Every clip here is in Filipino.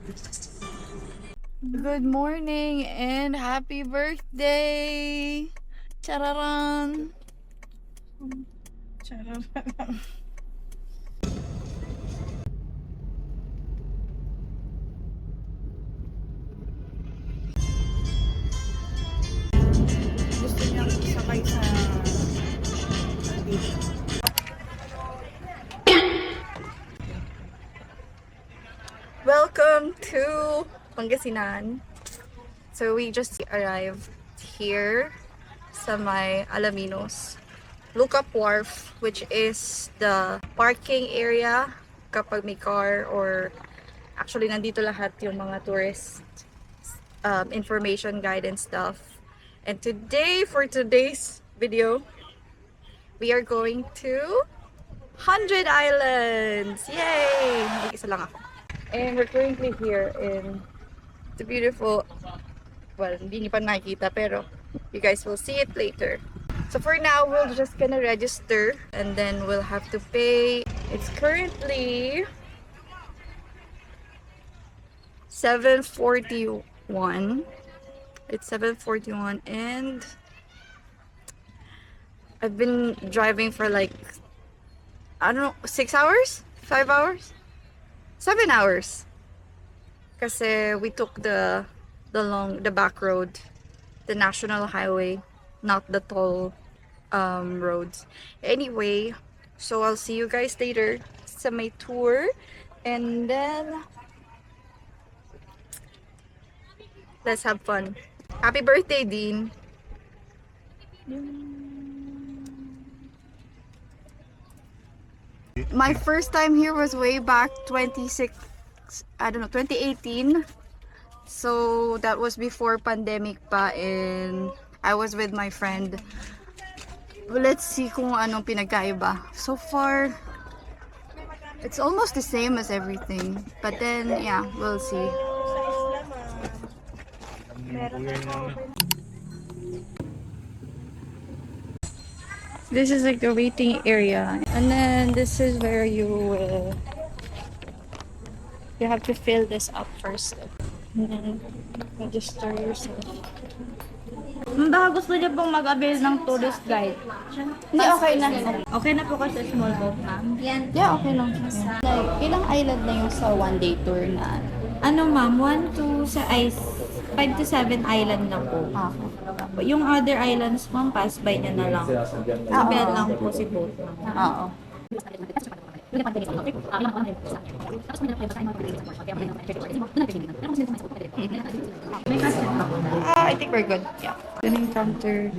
Good morning and happy birthday! Chararan! Chararan. Gusto niyang sakay sa Welcome to Pangasinan. So we just arrived here sa may Alaminos. Lookup Wharf, which is the parking area kapag may car, or actually nandito lahat yung mga tourist information guide and stuff. And today, for today's video, we are going to 100 Islands! Yay! Mag-isa lang ako. And we're currently here in the beautiful, well, hindi niyo pa nakikita, pero you guys will see it later. So for now, we're just gonna register and then we'll have to pay. It's currently 7:41. It's 7:41 and I've been driving for like, I don't know, 6 hours? 5 hours? 7 hours. Kasi we took the back road, the national highway, not the toll roads. Anyway, so I'll see you guys later sa may tour, and then let's have fun. Happy birthday, Dean. My first time here was way back 2018. So that was before pandemic pa, and I was with my friend. Let's see kung anong pinagkaiba. So far, it's almost the same as everything. But then, yeah, we'll see. This is like the waiting area. And then this is where you have to fill this up first. And then register yourself. Baka gusto niyo pong mag-avail ng tourist guide. Hindi, okay na. Okay na po kasi small boat, ma'am. Yeah, okay lang. Like, ilang island na yung sa one-day tour na? Ano, ma'am? 1 to 5 to 7 island na po. Yung other islands, ma'am, pass by niya na lang. Sabihan lang po si boat, ma'am. Oo. May kasi ako. I think we're good. Yeah. Then encounter.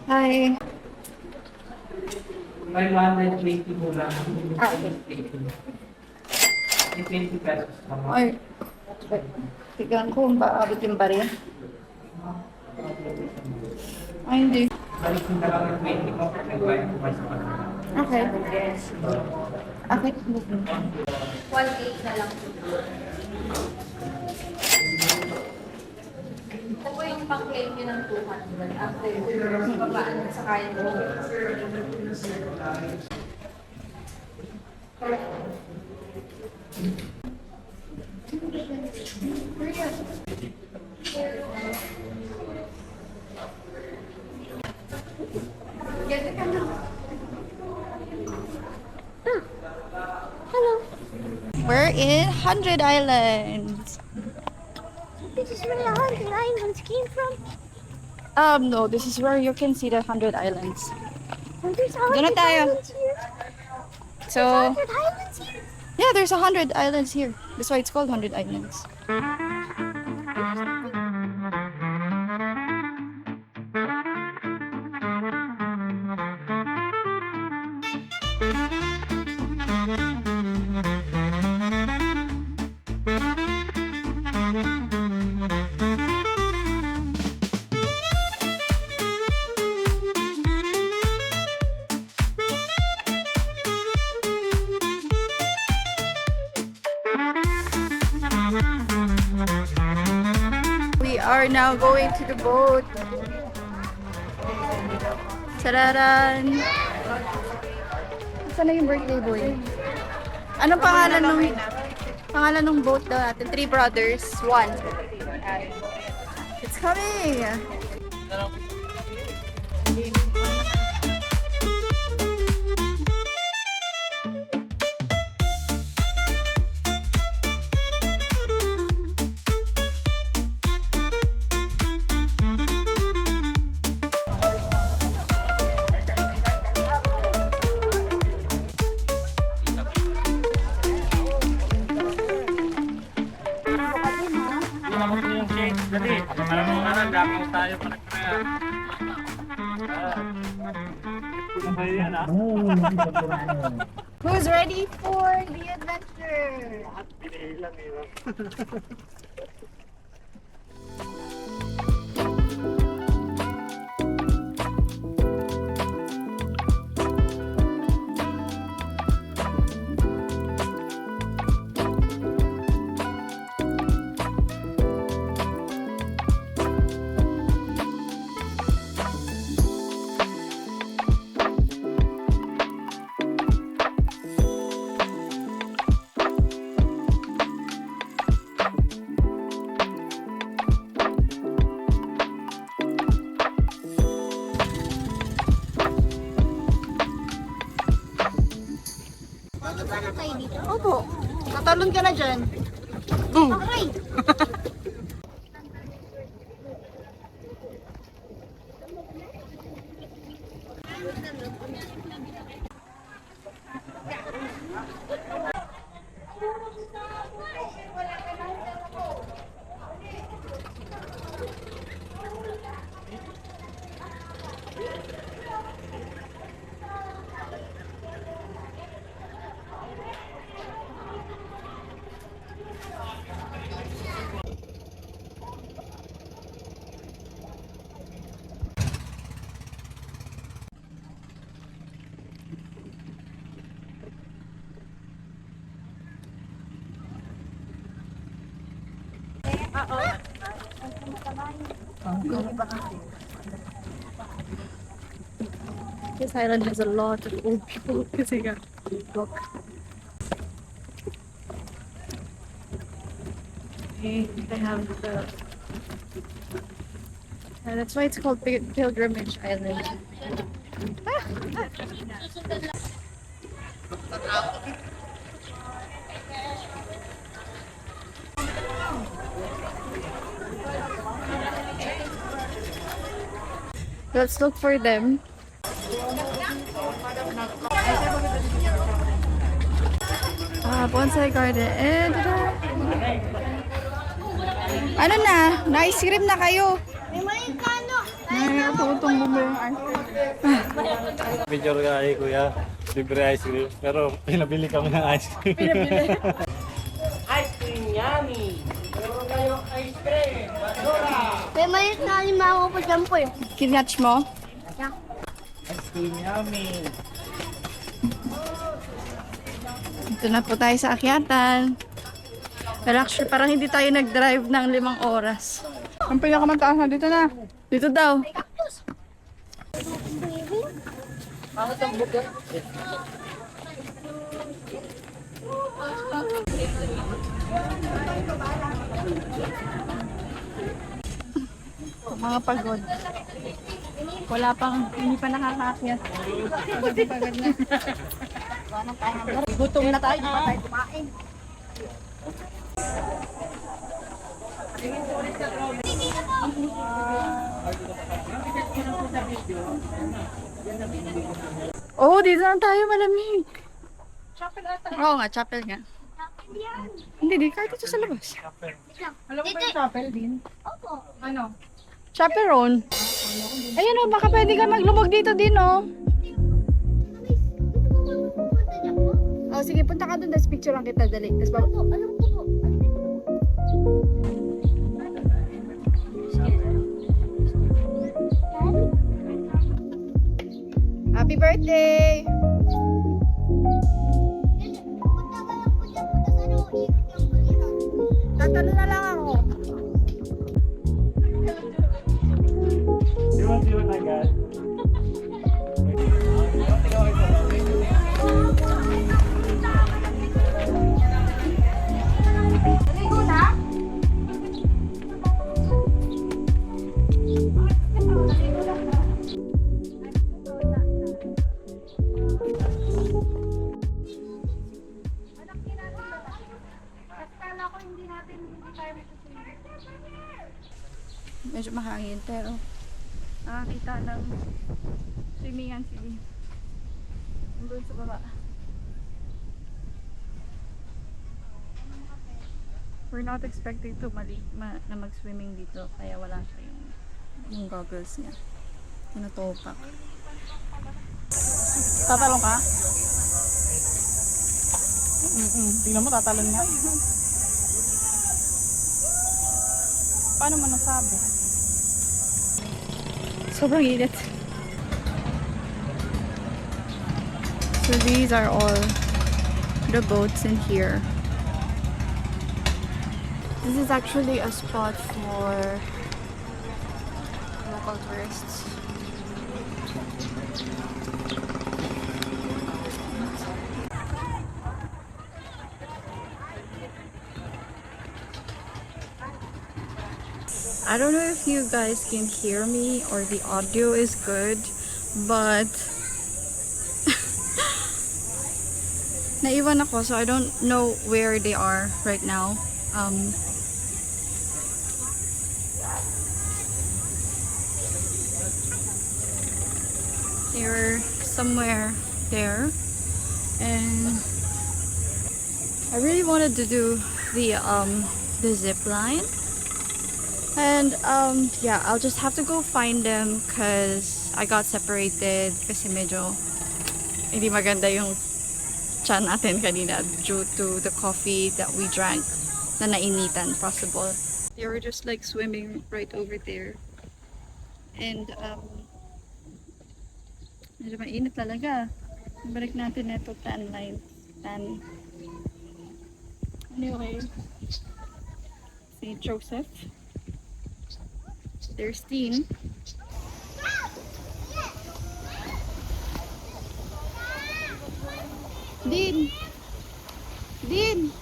Hi. 520 po lang. Okay. 20 pesos naman. Ay. Tignan ko kung paabot yung barya. Ay, hindi. Balik mo na lang yung 20 mo. Nag-bayad ko pa sa kanila. Okay. Okay. 1.8 na lang po. Ito po yung pang-claim nyo ng 200 after babaan sa kaya mo. Hello. We're in 100 Islands. This is where the 100 Islands came from. No, this is where you can see the 100 Islands. And there's Doon na 100 tayo. islands here. So, 100 islands here. yeah, there's 100 islands here. That's why it's called 100 Islands. We are now going to the boat. Ta-da-dan! Sana yung birthday boy. Anong pangalan ng boat daw natin? Three brothers, one. It's coming! Yung shake, dali. Parang mga dami tayo para kaya. Who's ready for the adventure? Bababa na tayo dito. Opo. Tatalon ka na dyan. Okay. This island has a lot of old people kasi nga. Look. Okay, they have the... that's why it's called Pilgrimage Island. Let's look for them. Bonsai garden. And ano na? Na-ice cream na kayo. May maliit ka ano? Tutong mo yung ice cream. Picture ka ay kuya, libre ice cream. Pero pinabili kami ng ice cream. Ice cream, yummy! Meron kayong ice cream! Basura! May maliit na alimango po dyan po eh. Kinatch mo? Ice cream, yummy! Dito na po tayo sa akyatan. Pero actually, parang hindi tayo nag-drive ng 5 oras. Ang pinakamataas na dito na. Dito daw. Mga pagod. Wala pang, hindi pa nakakakyat. Pagod na. Gutom na tayo, di pa tayo kumain. Oh, dito na tayo, malamig. Chapel ata. Oo nga, chapel nga. Hindi, di kahit ito sa labas. Alam mo ba yung chapel din? Opo. Ano? Chaperon. Ayan o, baka pwede ka maglumog dito din o. Oh, sige, punta ka doon, tapos picture lang kita, dali. Tapos Opo, alam ko po. Happy birthday! Punta ka lang po dyan. Punta sa ano, ikot yung kuliran. Tatalo na lang ako. Di ba agad? medyo mahangin, pero nakakita ng swimming si doon sa baba. We're not expecting to na mag-swimming dito, kaya wala siya yung goggles niya. Tinutupak. Tatalon ka? Tingnan mo, tatalon nga. Paano mo nasabi? Sobrang init. So these are all the boats in here. This is actually a spot for local tourists. I don't know if you guys can hear me or the audio is good, but naiwan ako, so I don't know where they are right now. They're somewhere there, and I really wanted to do the zip line. And yeah, I'll just have to go find them because I got separated kasi medyo hindi maganda yung chan natin kanina due to the coffee that we drank na nainitan possible. They were just like swimming right over there. And medyo mainit talaga. Balik natin ito tan line. Anyway, St. Joseph. There's Dean. Dean! Dean!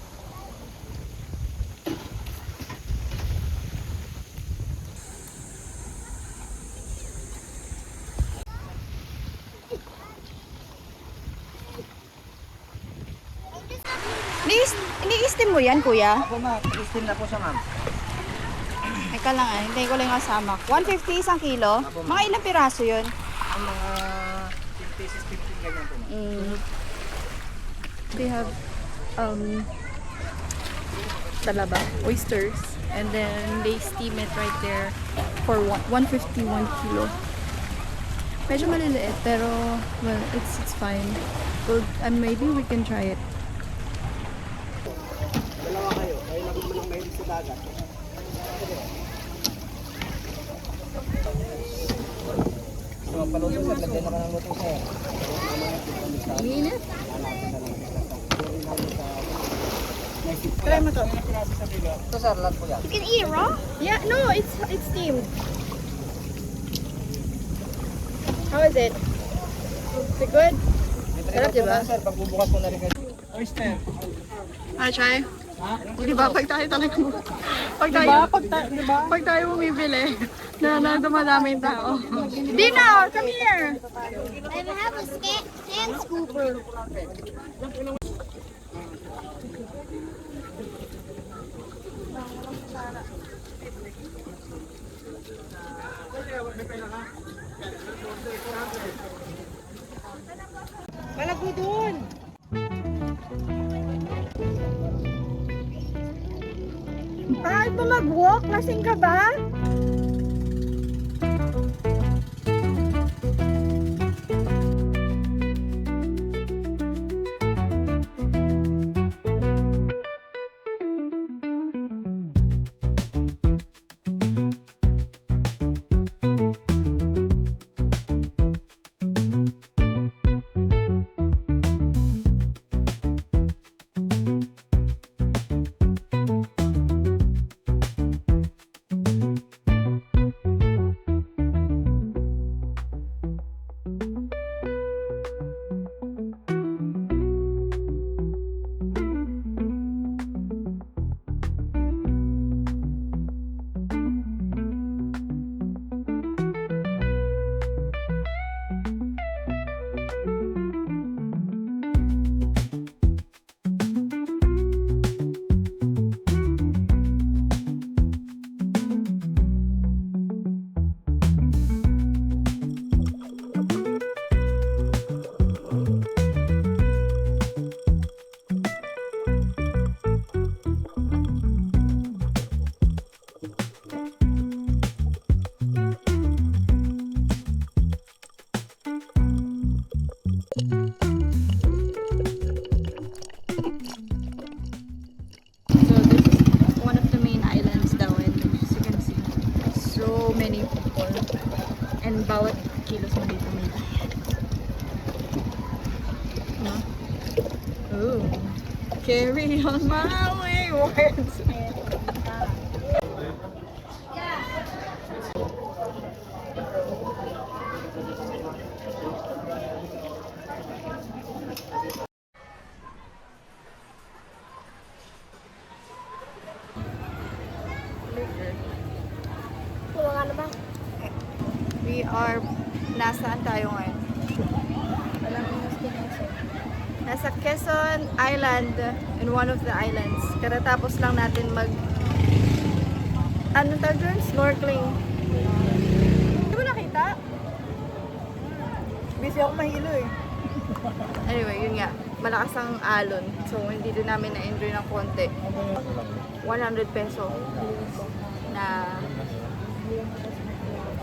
Ini-steam mo yan, kuya? Ako ma'am, steam na po siya ma'am. Teka lang hintayin ko lang yung kasama. 150 isang kilo? Mga ilang piraso yun? Ang mga 10 pieces, 15 ganyan po ma'am. They have talaba, oysters, and then they steam it right there for 150 1 kilo. Medyo maliliit, pero well, it's fine. Well, and maybe we can try it. Dalawa kayo, kayo na po lang mahilig sa dagat. So, paluto sa lagyan naman ng luto sir. Init? Try mo to. Ito sir, lahat po yan. You can eat it raw? Yeah, no, it's steamed. How is it? Is it good? Sarap, diba? Sir, pagbubukas mo na rin kayo. Oyster. Try? Diba, pag tayo talaga pag tayo bumibili na dumadaming tao. Dino, come here! I have a sand scooper. Malago doon! Kahit mo mag-walk, lasing ka ba? Carry on my wayward. Wala nga na ba? We are, nasaan tayo ngayon? Nasa Quezon Island, in one of the islands. Karatapos lang natin ano tawag dun? Snorkeling. Hindi mo nakita? Busy ako mahilo eh. Anyway, yun nga. Malakas ang alon. So, hindi din namin na-enjoy ng konti. 100 peso na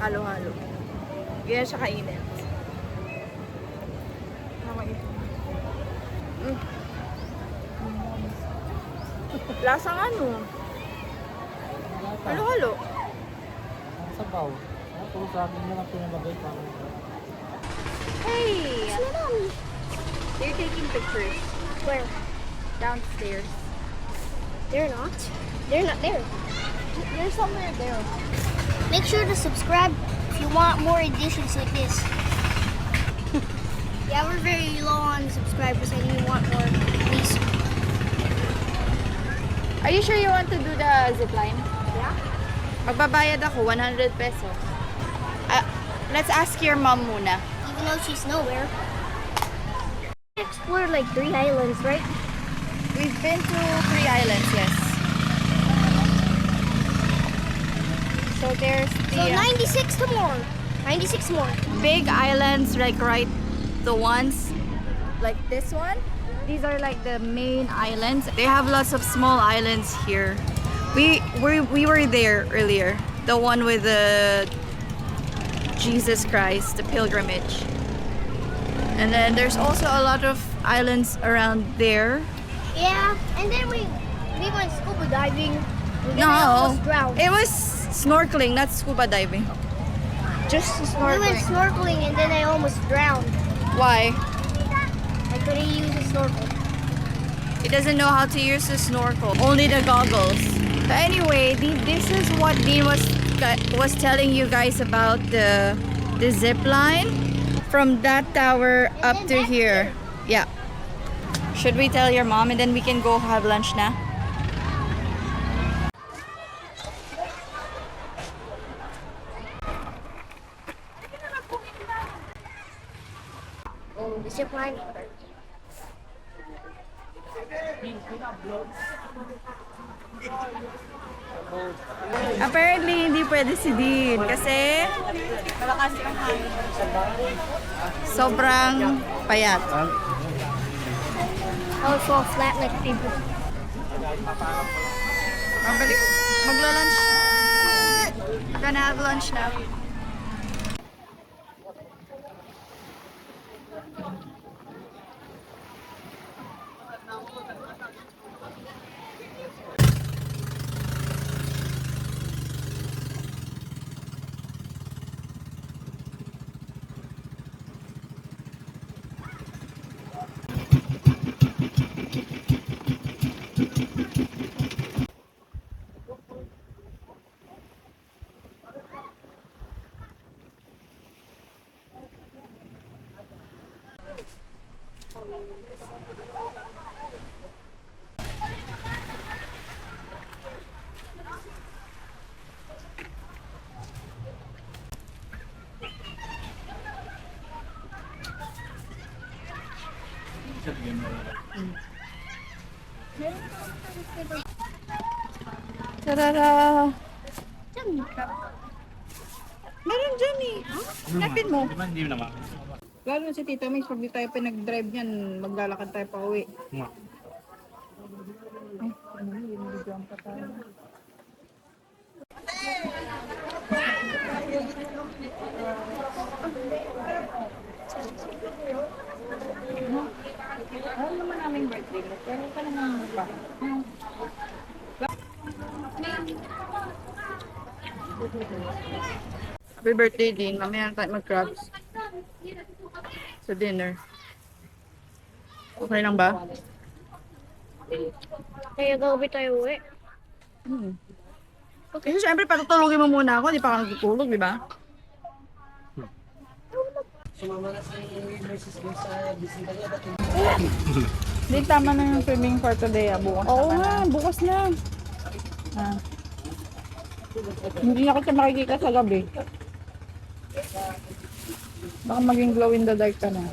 halo-halo. Ganyan siya kainit. Lasang ano? Halo-halo. Sabaw. Ako sa akin na lang pinalagay pa. Hey! Sino mami? They're taking pictures Where? downstairs. They're not. They're not there. They're somewhere there. Make sure to subscribe if you want more editions like this. Yeah, we're very low on subscribers and you want more, please. Are you sure you want to do the zipline? Yeah? Magbabayad ako, 100 peso. Let's ask your mom muna. Even though she's nowhere. We explored like 3 islands, right? We've been to 3 islands, yes. So there's So the 96 to more. 96 more. big islands, like the ones like this one. These are like the main islands. They have lots of small islands here. We were there earlier. The one with the Jesus Christ, the pilgrimage. And then there's also a lot of islands around there. Yeah, and then we went scuba diving. And then I No, almost drowned. it was snorkeling, not scuba diving. Just We went snorkeling. snorkeling and then I almost drowned. Why? I couldn't use a snorkel. He doesn't know how to use the snorkel. Only the goggles. But anyway, this is what Dean was telling you guys about the zip line from that tower up then to back here. Yeah. Should we tell your mom and then we can go have lunch now? Oh, the zip line. Apparently, hindi pwede si Dean kasi malakas yung hangin. Sobrang payat. I would fall flat like people. Maglo-lunch. Gonna have lunch now. Tarara! Meron dyan eh. Hanapin mo. Hindi naman. Lalo si Tita Mix, pag di tayo pinag-drive niyan, maglalakad tayo pa uwi. Nga. Alam naman namin birthday mo, pero ka naman ba? Happy birthday din. Mamaya na tayo mag-crabs. Sa dinner. Okay lang ba? Kaya gabi tayo uwi. Kasi syempre, patutulogin mo muna ako, di pa ako nagtutulog, di ba? Sumama na si Mrs. Grace sa bisita niya. Hindi, tama na yung swimming for today, bukas Oo na nga, bukas na. Ah. Hindi na kita makikita sa gabi. Baka maging glow in the dark ka na.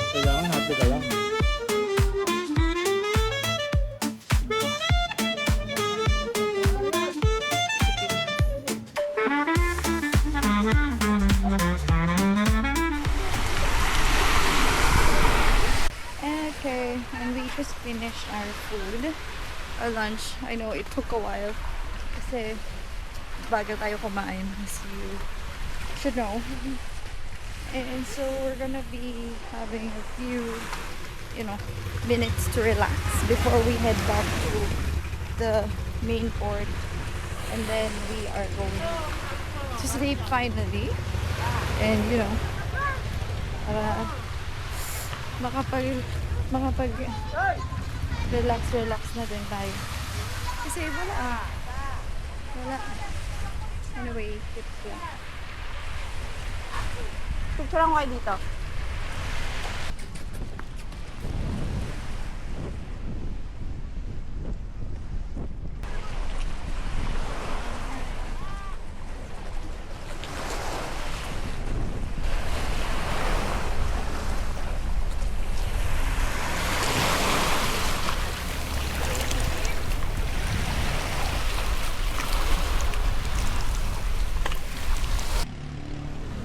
Kailangan happy ka lang. Okay, and we just finished our food. Our lunch. I know it took a while. Kasi bago tayo kumain, as you should know. And so we're gonna be having a few, minutes to relax before we head back to the main port. And then we are going to sleep finally. And para makapag relax na din tayo. Kasi wala. Anyway, tips lang. Picture lang ko kayo dito.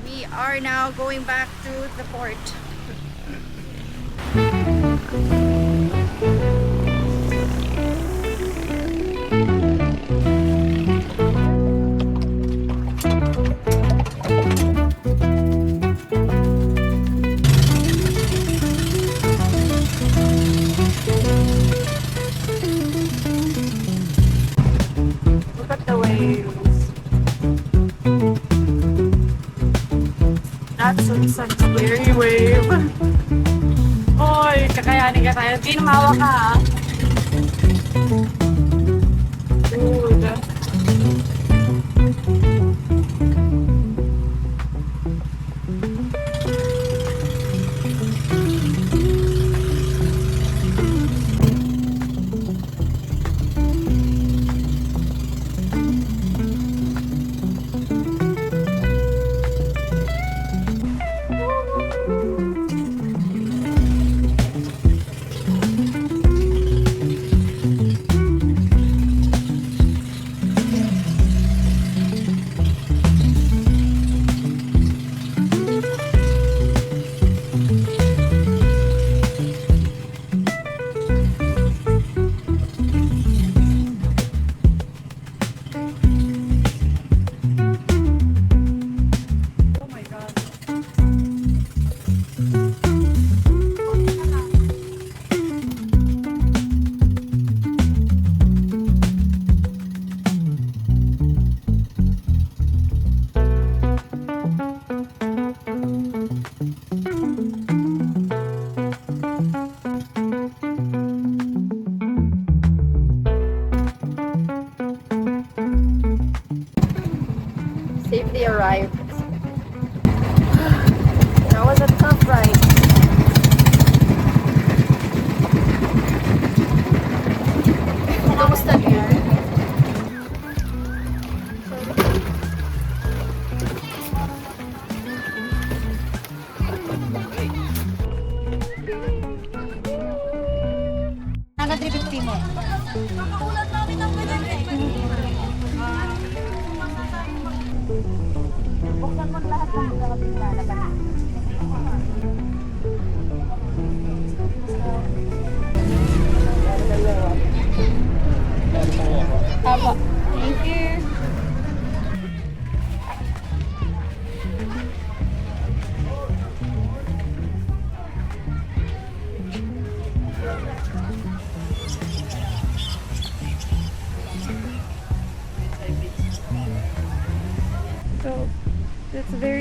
We are now going back to the port. Look at the waves. That's such a scary wave. Oy, kakayanin ka tayo. Hindi lumawa ka ha. Dude.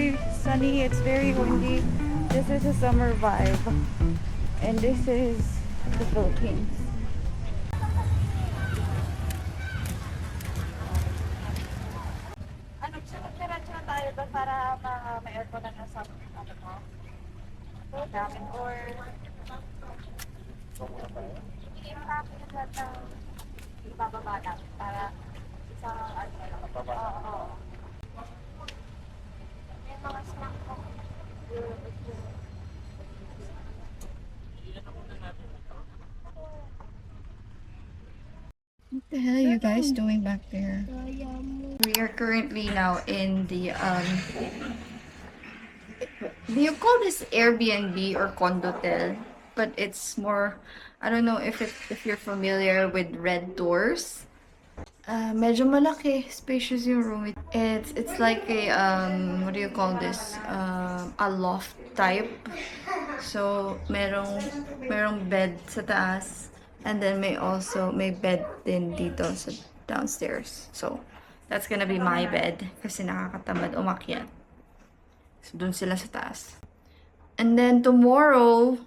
very sunny, it's very windy. This is a summer vibe. And this is the Philippines. Ano, diretso na tayo doon para may aircon na nasa ano mo? Namin or hindi mo namin yung lahat ng ibababa namin para sa ano. Oo. May mga snack ko. What the hell are you guys doing back there? We are currently now in the do you call this Airbnb or condotel? But it's more, I don't know if you're familiar with Red Doors. Medyo malaki, spacious yung room. It's like a what do you call this? A loft type. So merong bed sa taas. And then may bed din dito sa downstairs. So, that's gonna be my bed kasi nakakatamad umakyat. So, dun sila sa taas. And then tomorrow,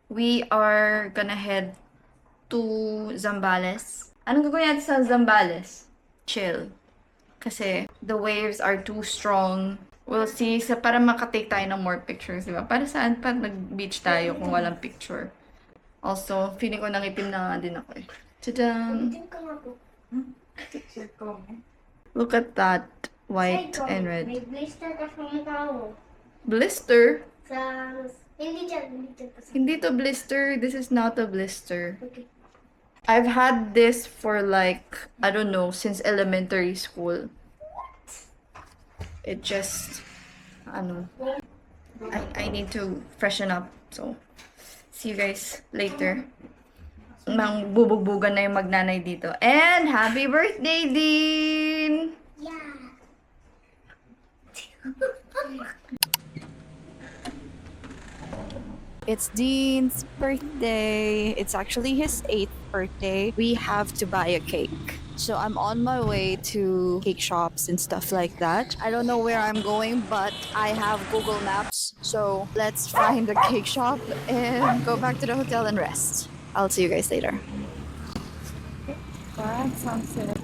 we are gonna head to Zambales. Anong gagawin natin sa Zambales? Chill. Kasi the waves are too strong. We'll see. Para makatake tayo ng more pictures, di ba? Para saan pa nag-beach tayo kung walang picture? Also, feeling ko nangitim na nga din ako eh. Tadam! Look at that. White and red. May blister ka sa mukha mo. Blister? Hindi dyan. Hindi to blister. This is not a blister. Okay. I've had this for like, I don't know, since elementary school. It just, I need to freshen up. So, see you guys later. Mang bubugbugan na yung magnanay dito. And happy birthday, Dean! Yeah. It's Dean's birthday. It's actually his 8th birthday. We have to buy a cake. So I'm on my way to cake shops and stuff like that. I don't know where I'm going, but I have Google Maps. So let's find the cake shop and go back to the hotel and rest. I'll see you guys later. That sounds good.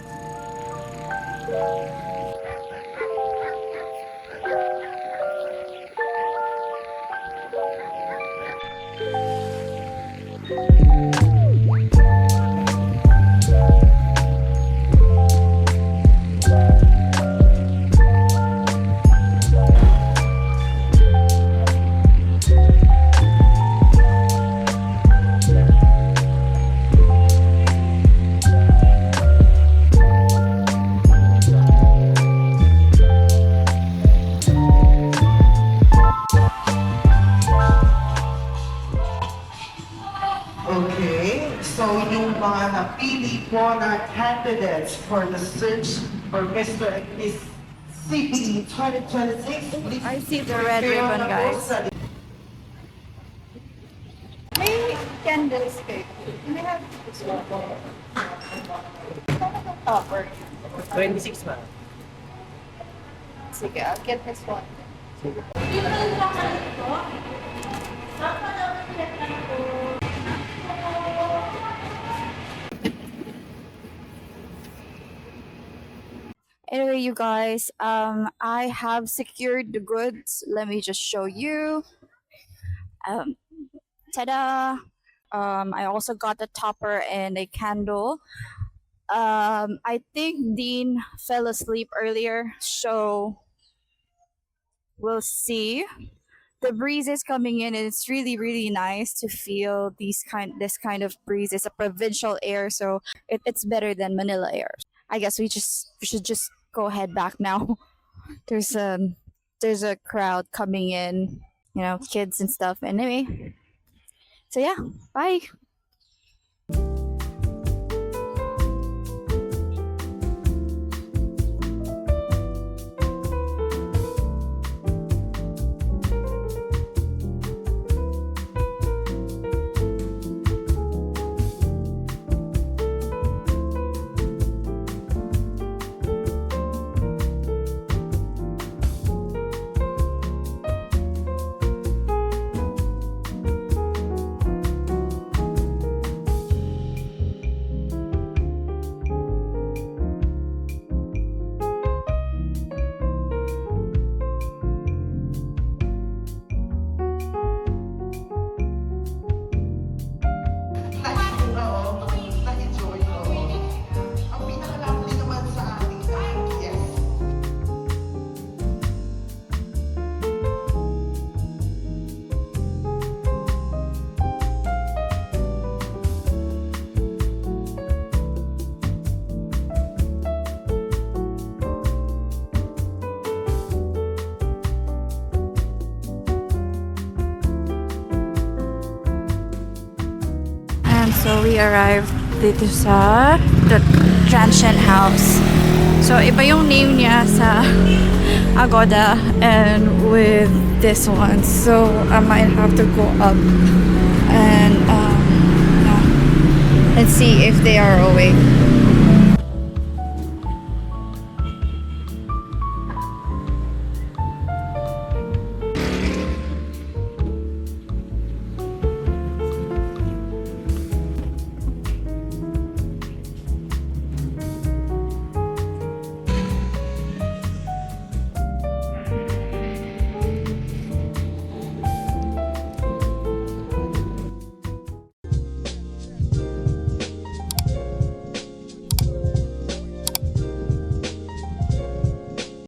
Okay, so yung mga napili po na candidates for the search for Mr. and Miss CPE 2026. I see the red ribbon, guys. May candlestick. May have this one. Topper. 26 ba? Sige, I'll get this one. Anyway, you guys, I have secured the goods. Let me just show you. Ta-da! I also got a topper and a candle. I think Dean fell asleep earlier, so we'll see. The breeze is coming in, and it's really, really nice to feel this kind of breeze. It's a provincial air, so it's better than Manila air. I guess we should just go head back now. There's a crowd coming in, kids and stuff. Anyway, so yeah, bye. So we arrived dito sa the Transient House. So iba yung name niya sa Agoda and with this one. So I might have to go up and yeah, and see if they are awake.